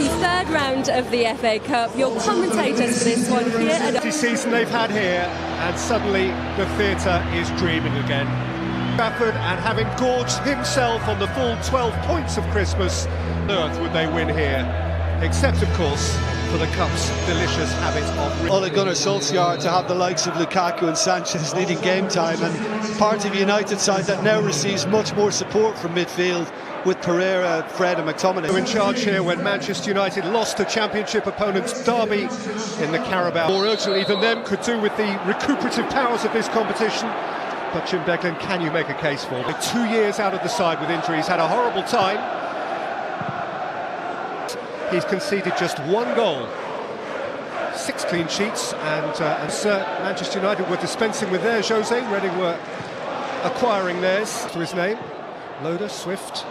the third round of the FA Cup. Your commentators for this one here at the season they've had here, and suddenly the theatre is dreaming again. Trafford, and having gorged himself on the full 12 points of Christmas, on earth would they win here, except of course for the Cup's delicious habit of... Ole Gunnar Solskjaer to have the likes of Lukaku and Sanchez needing game time, and part of a United side that now receives much more support from midfield with Pereira, Fred and McTominay. In charge here when Manchester United lost to Championship opponents Derby in the Carabao. More urgently than them could do with the recuperative powers of this competition. But Jim Деген, can you make a case for it? 2 years out of the side with injuries, had a horrible time. He's conceded just 1 goal, 6 clean sheets, and Manchester United were dispensing with theirs. Jose, Reading were acquiring theirs to his name. Loader, Swift.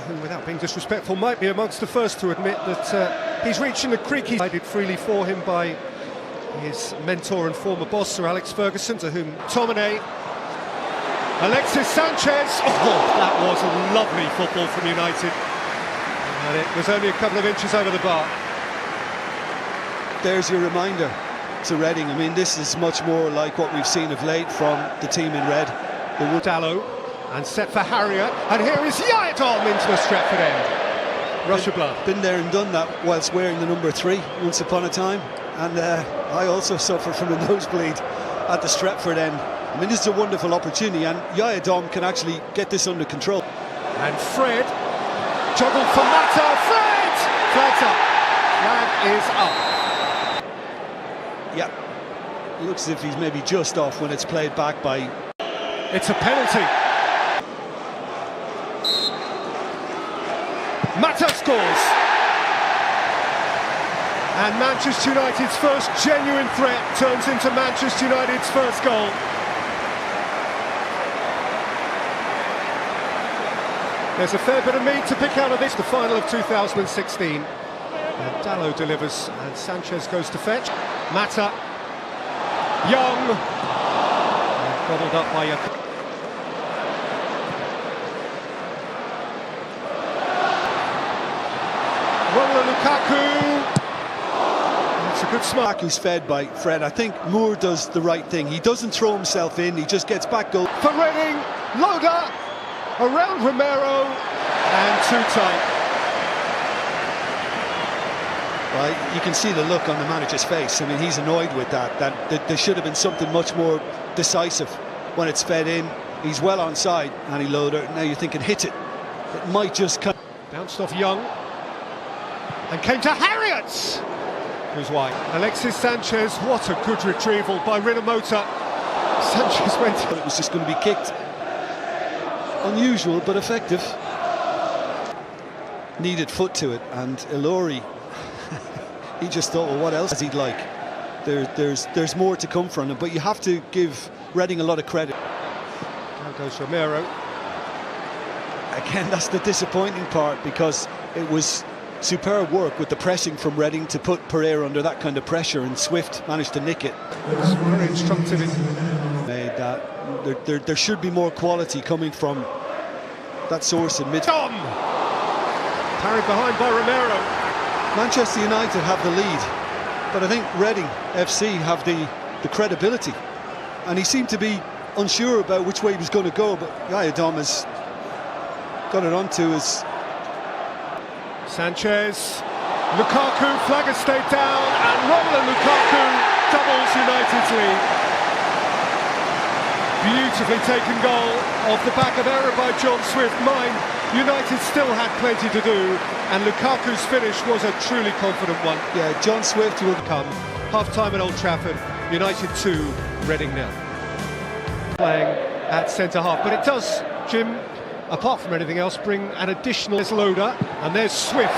Who, without being disrespectful, might be amongst the first to admit that he's reaching the creek. He's provided freely for him by his mentor and former boss, Sir Alex Ferguson, to whom McTominay, Alexis Sanchez. Oh, that was a lovely football from United, and it was only a couple of inches over the bar. There's your reminder to Reading. I mean, this is much more like what we've seen of late from the team in red. Dallo, and set for Harrier, and here is Yaedom into the Stretford end. Rush of blood. Been there and done that whilst wearing the number 3 once upon a time, and I also suffered from a nosebleed at the Stretford end. I mean, this is a wonderful opportunity, and Yaedom can actually get this under control. And Fred, juggled for Mata, Fred! Flag's up. Flag is up. Yeah, looks as if he's maybe just off when it's played back by... It's a penalty. Mata scores. And Manchester United's first genuine threat turns into Manchester United's first goal. There's a fair bit of meat to pick out of this, the final of 2016. And Dallo delivers, and Sanchez goes to fetch. Mata, Young, and bottled up by Lukaku. It's a good smart. Who's fed by Fred. I think Moore does the right thing. He doesn't throw himself in, he just gets back goal. For Reading, Loader, around Romero, and too tight. Well, you can see the look on the manager's face. I mean, he's annoyed with that there should have been something much more decisive when it's fed in. He's well onside, Annie Loader. Now you're thinking, hit it. It might just come. Bounced off Young, and came to Harriet, who's wide. Alexis Sanchez, what a good retrieval by Rinomota. Sanchez went in. It was just going to be kicked. Unusual, but effective. Needed foot to it, and Ilori, he just thought, well, what else he'd like? There's more to come from him, but you have to give Reading a lot of credit. Now goes Romero. Again, that's the disappointing part, because it was superb work with the pressing from Reading to put Pereira under that kind of pressure, and Swift managed to nick it. It was very instructive. Made that. There should be more quality coming from that source in mid. Tom! Parried behind by Romero. Manchester United have the lead, but I think Reading FC have the credibility, and he seemed to be unsure about which way he was going to go, but Yaedom has got it onto his... Sanchez, Lukaku, flag has stayed down, and Romelu Lukaku doubles United's lead. Beautifully taken goal off the back of error by John Swift. Mind, United still had plenty to do, and Lukaku's finish was a truly confident one. Yeah, John Swift will come. Half-time at Old Trafford, United 2, Reading 0. Playing at centre-half, but it does, Jim, apart from anything else, bring an additional... There's Loader, and there's Swift,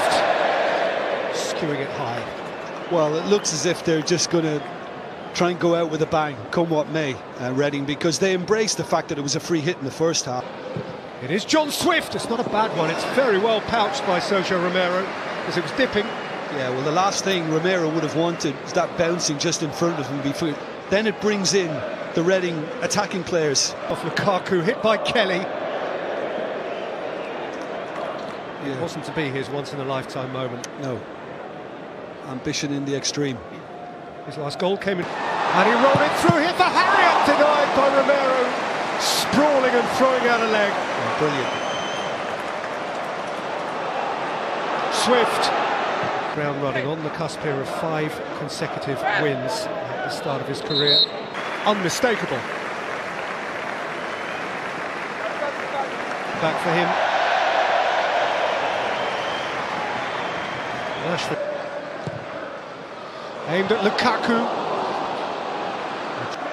skewing it high. Well, it looks as if they're just going to try and go out with a bang, come what may, Reading, because they embraced the fact that it was a free hit in the first half. It is John Swift, it's not a bad one, it's very well pouched by Sergio Romero, because it was dipping. Yeah, well, the last thing Romero would have wanted was that bouncing just in front of him before then it brings in the Reading attacking players. Off Lukaku, hit by Kelly. Yeah. It wasn't to be his once-in-a-lifetime moment. No. Ambition in the extreme. His last goal came in, and he rolled it through here for Harriet, denied by Romero, sprawling and throwing out a leg. Oh, brilliant. Swift. Ground running on the cusp here of 5 consecutive wins at the start of his career. Unmistakable. Back for him. Rashford. Aimed at Lukaku.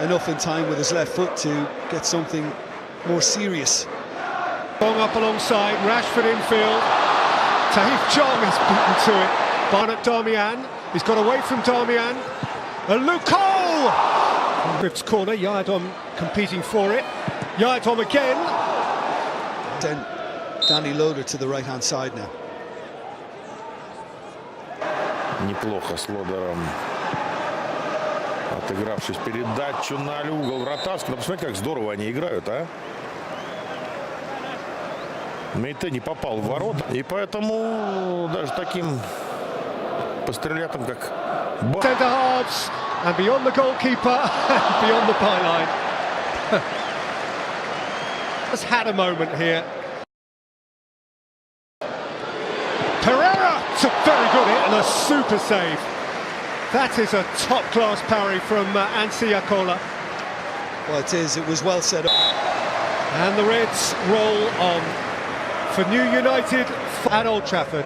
Enough in time with his left foot to get something more serious. Long up alongside, Rashford infield. Tahith Chong is beaten to it. Barnett Darmian. He's got away from Darmian. And Luko! Swift's corner, Yadom competing for it. Yadom again. Then Danny Loader to the right-hand side now. Неплохо с Лодером, отыгравшись передачу на угол вратарского. Посмотрите, как здорово они играют, а? Мейте не попал в ворота, и поэтому даже таким пострелятам, как Centre halves, and beyond the goalkeeper, and beyond the byline. Has had a moment here. Pereira! It's a very good hit and a super save. That is a top-class parry from Ansi Yakola. Well, it is. It was well set up. And the Reds roll on for New United at Old Trafford.